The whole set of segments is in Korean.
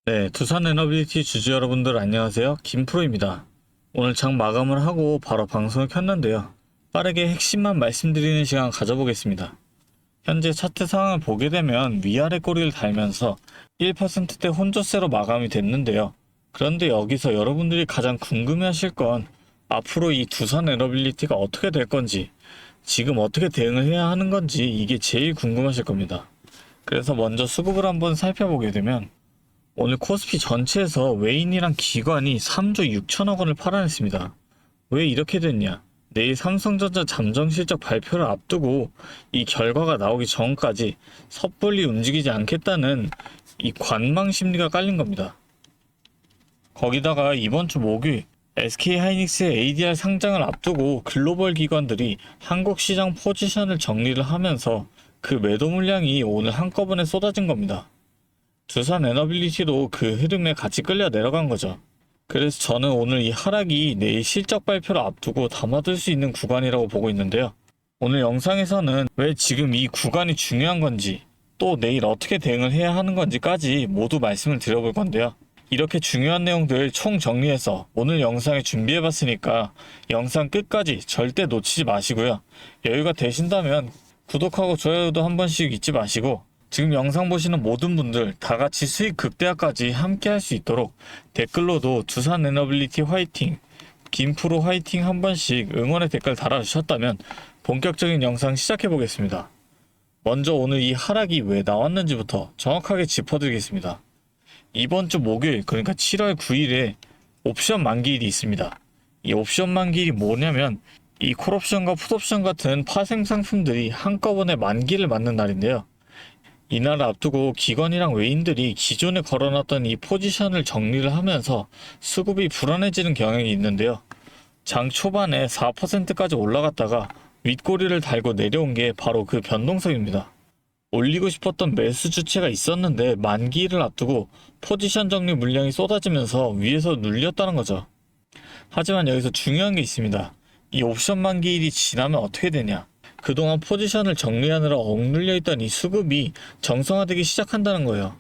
네, 두산 에너빌리티 주주 여러분들 안녕하세요. 김프로입니다. 오늘 장 마감을 하고 바로 방송을 켰는데요. 빠르게 핵심만 말씀드리는 시간 가져보겠습니다. 현재 차트 상황을 보게 되면 위아래 꼬리를 달면서 1%대 혼조세로 마감이 됐는데요. 그런데 여기서 여러분들이 가장 궁금해하실 건 앞으로 이 두산 에너빌리티가 어떻게 될 건지, 지금 어떻게 대응을 해야 하는 건지 이게 제일 궁금하실 겁니다. 그래서 먼저 수급을 한번 살펴보게 되면 오늘 코스피 전체에서 외인이랑 기관이 3조 6천억 원을 팔아냈습니다. 왜 이렇게 됐냐? 내일 삼성전자 잠정 실적 발표를 앞두고 이 결과가 나오기 전까지 섣불리 움직이지 않겠다는 이 관망 심리가 깔린 겁니다. 거기다가 이번 주 목요일 SK하이닉스의 ADR 상장을 앞두고 글로벌 기관들이 한국 시장 포지션을 정리를 하면서 그 매도 물량이 오늘 한꺼번에 쏟아진 겁니다. 두산 에너빌리티도 그 흐름에 같이 끌려 내려간 거죠. 그래서 저는 오늘 이 하락이 내일 실적 발표를 앞두고 담아둘 수 있는 구간이라고 보고 있는데요. 오늘 영상에서는 왜 지금 이 구간이 중요한 건지, 또 내일 어떻게 대응을 해야 하는 건지까지 모두 말씀을 드려볼 건데요. 이렇게 중요한 내용들 총 정리해서 오늘 영상에 준비해봤으니까 영상 끝까지 절대 놓치지 마시고요. 여유가 되신다면 구독하고 좋아요도 한 번씩 잊지 마시고, 지금 영상 보시는 모든 분들 다 같이 수익 극대화까지 함께 할 수 있도록 댓글로도 두산 에너빌리티 화이팅, 김프로 화이팅 한 번씩 응원의 댓글 달아주셨다면 본격적인 영상 시작해 보겠습니다. 먼저 오늘 이 하락이 왜 나왔는지부터 정확하게 짚어드리겠습니다. 이번 주 목요일, 그러니까 7월 9일에 옵션 만기일이 있습니다. 이 옵션 만기일이 뭐냐면 이 콜옵션과 풋옵션 같은 파생 상품들이 한꺼번에 만기를 맞는 날인데요. 이날을 앞두고 기관이랑 외인들이 기존에 걸어놨던 이 포지션을 정리를 하면서 수급이 불안해지는 경향이 있는데요. 장 초반에 4%까지 올라갔다가 윗꼬리를 달고 내려온 게 바로 그 변동성입니다. 올리고 싶었던 매수 주체가 있었는데 만기일을 앞두고 포지션 정리 물량이 쏟아지면서 위에서 눌렸다는 거죠. 하지만 여기서 중요한 게 있습니다. 이 옵션 만기일이 지나면 어떻게 되냐? 그동안 포지션을 정리하느라 억눌려 있던 이 수급이 정상화되기 시작한다는 거예요.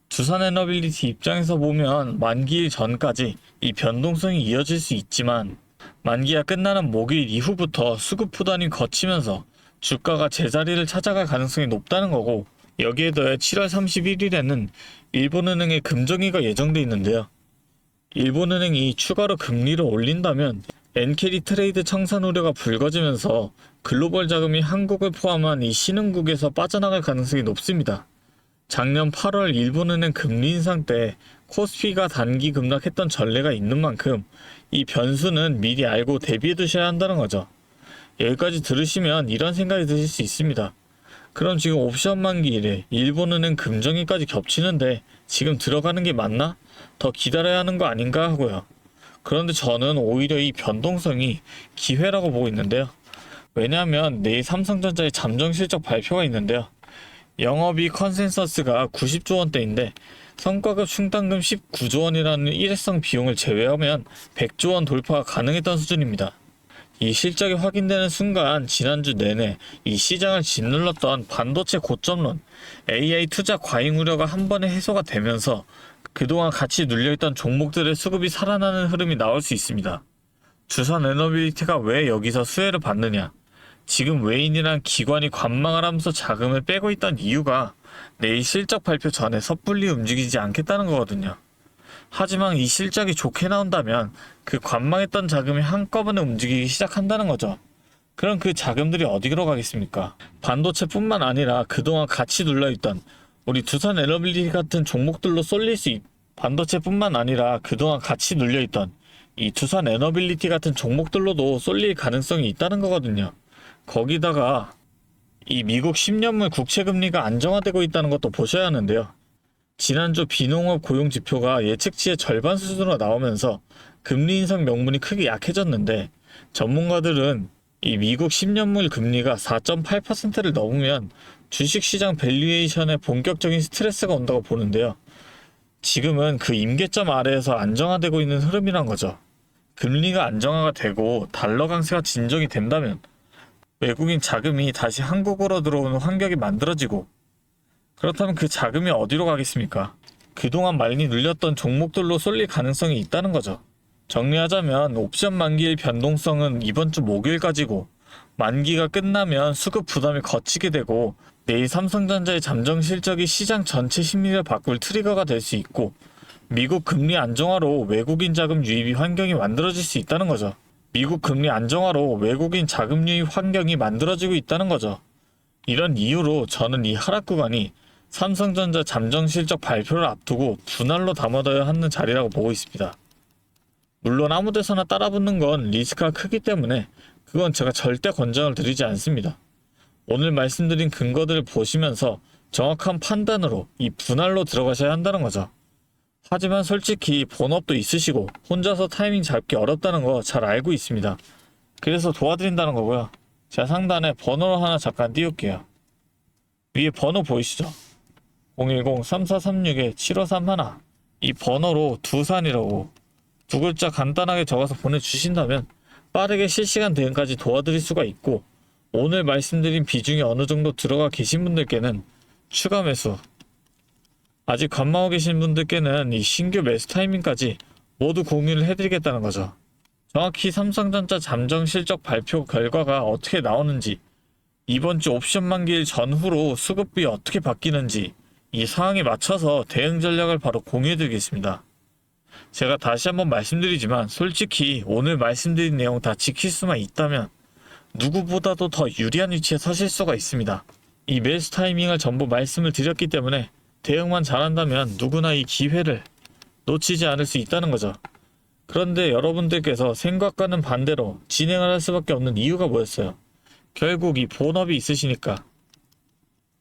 두산 에너빌리티 입장에서 보면 만기일 전까지 이 변동성이 이어질 수 있지만 만기가 끝나는 목요일 이후부터 수급 부담이 거치면서 주가가 제자리를 찾아갈 가능성이 높다는 거고, 여기에 더해 7월 31일에는 일본은행의 금정위가 예정돼 있는데요. 일본은행이 추가로 금리를 올린다면 엔캐리 트레이드 청산 우려가 불거지면서 글로벌 자금이 한국을 포함한 이 신흥국에서 빠져나갈 가능성이 높습니다. 작년 8월 일본은행 금리 인상 때 코스피가 단기 급락했던 전례가 있는 만큼 이 변수는 미리 알고 대비해 두셔야 한다는 거죠. 여기까지 들으시면 이런 생각이 드실 수 있습니다. 그럼 지금 옵션 만기일에 일본은행 금정위까지 겹치는데 지금 들어가는 게 맞나? 더 기다려야 하는 거 아닌가 하고요. 그런데 저는 오히려 이 변동성이 기회라고 보고 있는데요. 왜냐하면 내일 삼성전자의 잠정 실적 발표가 있는데요. 영업이익 컨센서스가 90조 원대인데 성과급 충당금 19조 원이라는 일회성 비용을 제외하면 100조 원 돌파가 가능했던 수준입니다. 이 실적이 확인되는 순간 지난주 내내 이 시장을 짓눌렀던 반도체 고점론, AI 투자 과잉 우려가 한 번에 해소가 되면서 그동안 같이 눌려있던 종목들의 수급이 살아나는 흐름이 나올 수 있습니다. 두산 에너빌리티가 왜 여기서 수혜를 받느냐? 지금 외인이란 기관이 관망을 하면서 자금을 빼고 있던 이유가 내일 실적 발표 전에 섣불리 움직이지 않겠다는 거거든요. 하지만 이 실적이 좋게 나온다면 그 관망했던 자금이 한꺼번에 움직이기 시작한다는 거죠. 그럼 그 자금들이 어디로 가겠습니까? 반도체뿐만 아니라 그동안 같이 눌러있던 우리 두산 에너빌리티 같은 종목들로 쏠릴 수 반도체뿐만 아니라 그동안 같이 눌려있던 이 두산 에너빌리티 같은 종목들로도 쏠릴 가능성이 있다는 거거든요. 거기다가 이 미국 10년물 국채금리가 안정화되고 있다는 것도 보셔야 하는데요. 지난주 비농업 고용 지표가 예측치의 절반 수준으로 나오면서 금리 인상 명분이 크게 약해졌는데, 전문가들은 이 미국 10년물 금리가 4.8%를 넘으면 주식시장 밸류에이션에 본격적인 스트레스가 온다고 보는데요. 지금은 그 임계점 아래에서 안정화되고 있는 흐름이란 거죠. 금리가 안정화가 되고 달러 강세가 진정이 된다면 외국인 자금이 다시 한국으로 들어오는 환경이 만들어지고, 그렇다면 그 자금이 어디로 가겠습니까? 그동안 많이 눌렸던 종목들로 쏠릴 가능성이 있다는 거죠. 정리하자면 옵션 만기일 변동성은 이번 주 목요일까지고, 만기가 끝나면 수급 부담이 거치게 되고 내일 삼성전자의 잠정 실적이 시장 전체 심리를 바꿀 트리거가 될 수 있고, 미국 금리 안정화로 외국인 자금 유입 환경이 만들어질 수 있다는 거죠. 미국 금리 안정화로 외국인 자금 유입 환경이 만들어지고 있다는 거죠. 이런 이유로 저는 이 하락 구간이 삼성전자 잠정 실적 발표를 앞두고 분할로 담아둬야 하는 자리라고 보고 있습니다. 물론 아무 데서나 따라붙는 건 리스크가 크기 때문에 그건 제가 절대 권장을 드리지 않습니다. 오늘 말씀드린 근거들을 보시면서 정확한 판단으로 이 분할로 들어가셔야 한다는 거죠. 하지만 솔직히 본업도 있으시고 혼자서 타이밍 잡기 어렵다는 거 잘 알고 있습니다. 그래서 도와드린다는 거고요. 제가 상단에 번호를 하나 잠깐 띄울게요. 위에 번호 보이시죠? 010-3436-7531. 이 번호로 두산이라고 두 글자 간단하게 적어서 보내주신다면 빠르게 실시간 대응까지 도와드릴 수가 있고, 오늘 말씀드린 비중이 어느 정도 들어가 계신 분들께는 추가 매수, 아직 관망하고 계신 분들께는 이 신규 매수 타이밍까지 모두 공유를 해드리겠다는 거죠. 정확히 삼성전자 잠정 실적 발표 결과가 어떻게 나오는지, 이번 주 옵션 만기일 전후로 수급비 어떻게 바뀌는지 이 상황에 맞춰서 대응 전략을 바로 공유해드리겠습니다. 제가 다시 한번 말씀드리지만 솔직히 오늘 말씀드린 내용 다 지킬 수만 있다면 누구보다도 더 유리한 위치에 서실 수가 있습니다. 이 매수 타이밍을 전부 말씀을 드렸기 때문에 대응만 잘한다면 누구나 이 기회를 놓치지 않을 수 있다는 거죠. 그런데 여러분들께서 생각과는 반대로 진행을 할 수밖에 없는 이유가 뭐였어요? 결국 이 본업이 있으시니까.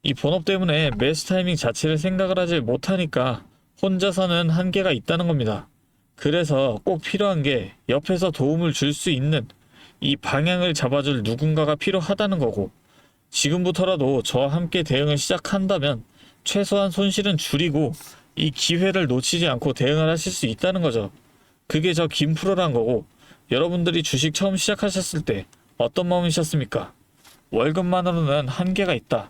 이 본업 때문에 매수 타이밍 자체를 생각을 하지 못하니까 혼자서는 한계가 있다는 겁니다. 그래서 꼭 필요한 게 옆에서 도움을 줄 수 있는 이 방향을 잡아줄 누군가가 필요하다는 거고, 지금부터라도 저와 함께 대응을 시작한다면 최소한 손실은 줄이고 이 기회를 놓치지 않고 대응을 하실 수 있다는 거죠. 그게 저 김프로란 거고, 여러분들이 주식 처음 시작하셨을 때 어떤 마음이셨습니까? 월급만으로는 한계가 있다.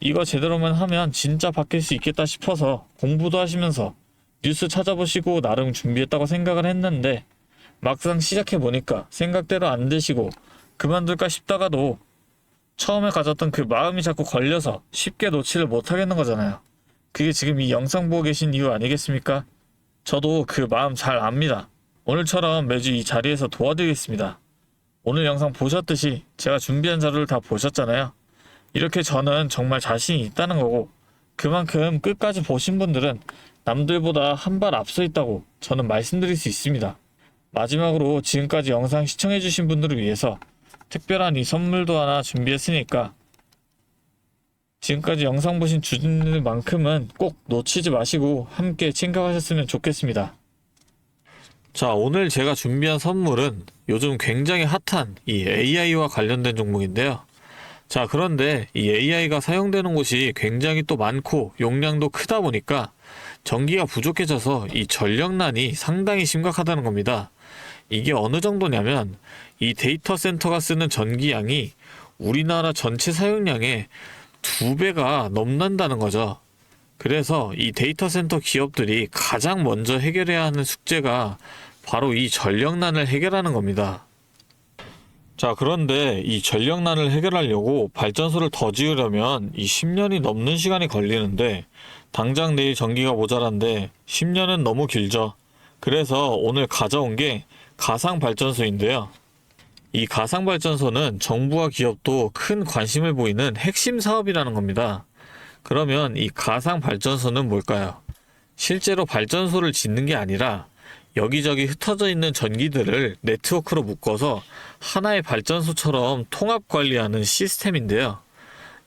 이거 제대로만 하면 진짜 바뀔 수 있겠다 싶어서 공부도 하시면서 뉴스 찾아보시고 나름 준비했다고 생각을 했는데, 막상 시작해보니까 생각대로 안 되시고 그만둘까 싶다가도 처음에 가졌던 그 마음이 자꾸 걸려서 쉽게 놓지를 못하겠는 거잖아요. 그게 지금 이 영상 보고 계신 이유 아니겠습니까? 저도 그 마음 잘 압니다. 오늘처럼 매주 이 자리에서 도와드리겠습니다. 오늘 영상 보셨듯이 제가 준비한 자료를 다 보셨잖아요. 이렇게 저는 정말 자신이 있다는 거고, 그만큼 끝까지 보신 분들은 남들보다 한 발 앞서 있다고 저는 말씀드릴 수 있습니다. 마지막으로 지금까지 영상 시청해주신 분들을 위해서 특별한 이 선물도 하나 준비했으니까 지금까지 영상 보신 주주님들만큼은 꼭 놓치지 마시고 함께 챙겨가셨으면 좋겠습니다. 자, 오늘 제가 준비한 선물은 요즘 굉장히 핫한 이 AI와 관련된 종목인데요. 자, 그런데 이 AI가 사용되는 곳이 굉장히 또 많고 용량도 크다 보니까 전기가 부족해져서 이 전력난이 상당히 심각하다는 겁니다. 이게 어느 정도냐면 이 데이터 센터가 쓰는 전기량이 우리나라 전체 사용량의 2배가 넘는다는 거죠. 그래서 이 데이터 센터 기업들이 가장 먼저 해결해야 하는 숙제가 바로 이 전력난을 해결하는 겁니다. 자, 그런데 이 전력난을 해결하려고 발전소를 더 지으려면 이 10년이 넘는 시간이 걸리는데, 당장 내일 전기가 모자란데 10년은 너무 길죠. 그래서 오늘 가져온 게 가상발전소인데요. 이 가상발전소는 정부와 기업도 큰 관심을 보이는 핵심 사업이라는 겁니다. 그러면 이 가상발전소는 뭘까요? 실제로 발전소를 짓는 게 아니라 여기저기 흩어져 있는 전기들을 네트워크로 묶어서 하나의 발전소처럼 통합 관리하는 시스템인데요.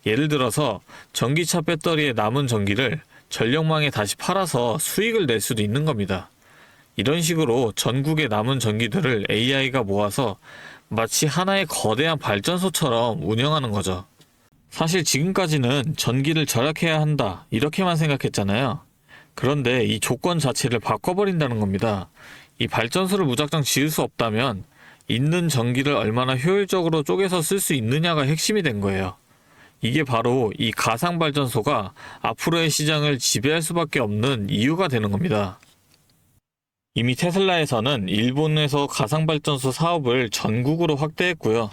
예를 들어서 전기차 배터리에 남은 전기를 전력망에 다시 팔아서 수익을 낼 수도 있는 겁니다. 이런 식으로 전국의 남은 전기들을 AI가 모아서 마치 하나의 거대한 발전소처럼 운영하는 거죠. 사실 지금까지는 전기를 절약해야 한다 이렇게만 생각했잖아요. 그런데 이 조건 자체를 바꿔버린다는 겁니다. 이 발전소를 무작정 지을 수 없다면 있는 전기를 얼마나 효율적으로 쪼개서 쓸 수 있느냐가 핵심이 된 거예요. 이게 바로 이 가상발전소가 앞으로의 시장을 지배할 수밖에 없는 이유가 되는 겁니다. 이미 테슬라에서는 일본에서 가상발전소 사업을 전국으로 확대했고요.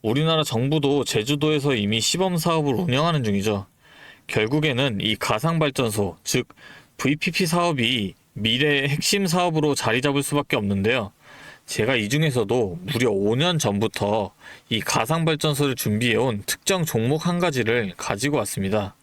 우리나라 정부도 제주도에서 이미 시범 사업을 운영하는 중이죠. 결국에는 이 가상발전소, 즉 VPP 사업이 미래의 핵심 사업으로 자리 잡을 수밖에 없는데요. 제가 이 중에서도 무려 5년 전부터 이 가상발전소를 준비해온 특정 종목 한 가지를 가지고 왔습니다.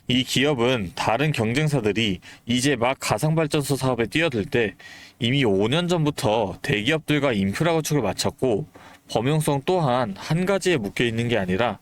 이 기업은 다른 경쟁사들이 이제 막 가상발전소 사업에 뛰어들 때 이미 5년 전부터 대기업들과 인프라 구축을 마쳤고, 범용성 또한 한 가지에 묶여 있는 게 아니라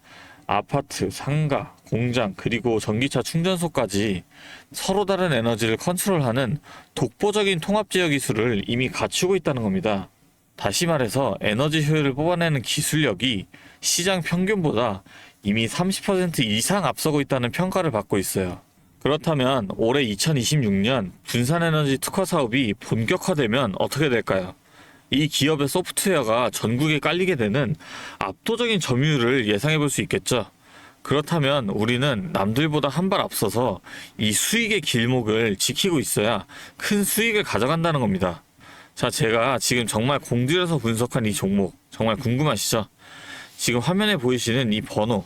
아파트, 상가, 공장, 그리고 전기차 충전소까지 서로 다른 에너지를 컨트롤하는 독보적인 통합제어 기술을 이미 갖추고 있다는 겁니다. 다시 말해서 에너지 효율을 뽑아내는 기술력이 시장 평균보다 이미 30% 이상 앞서고 있다는 평가를 받고 있어요. 그렇다면 올해 2026년 분산에너지 특화 사업이 본격화되면 어떻게 될까요? 이 기업의 소프트웨어가 전국에 깔리게 되는 압도적인 점유율을 예상해 볼 수 있겠죠. 그렇다면 우리는 남들보다 한 발 앞서서 이 수익의 길목을 지키고 있어야 큰 수익을 가져간다는 겁니다. 자, 제가 지금 정말 공들여서 분석한 이 종목 정말 궁금하시죠? 지금 화면에 보이시는 이 번호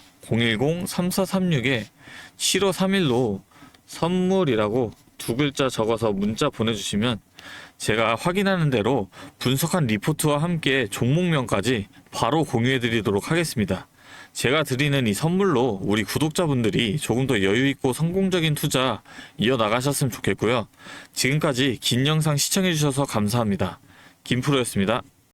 010-3436-7531로 선물이라고 두 글자 적어서 문자 보내주시면 제가 확인하는 대로 분석한 리포트와 함께 종목명까지 바로 공유해드리도록 하겠습니다. 제가 드리는 이 선물로 우리 구독자분들이 조금 더 여유있고 성공적인 투자 이어나가셨으면 좋겠고요. 지금까지 긴 영상 시청해주셔서 감사합니다. 김프로였습니다.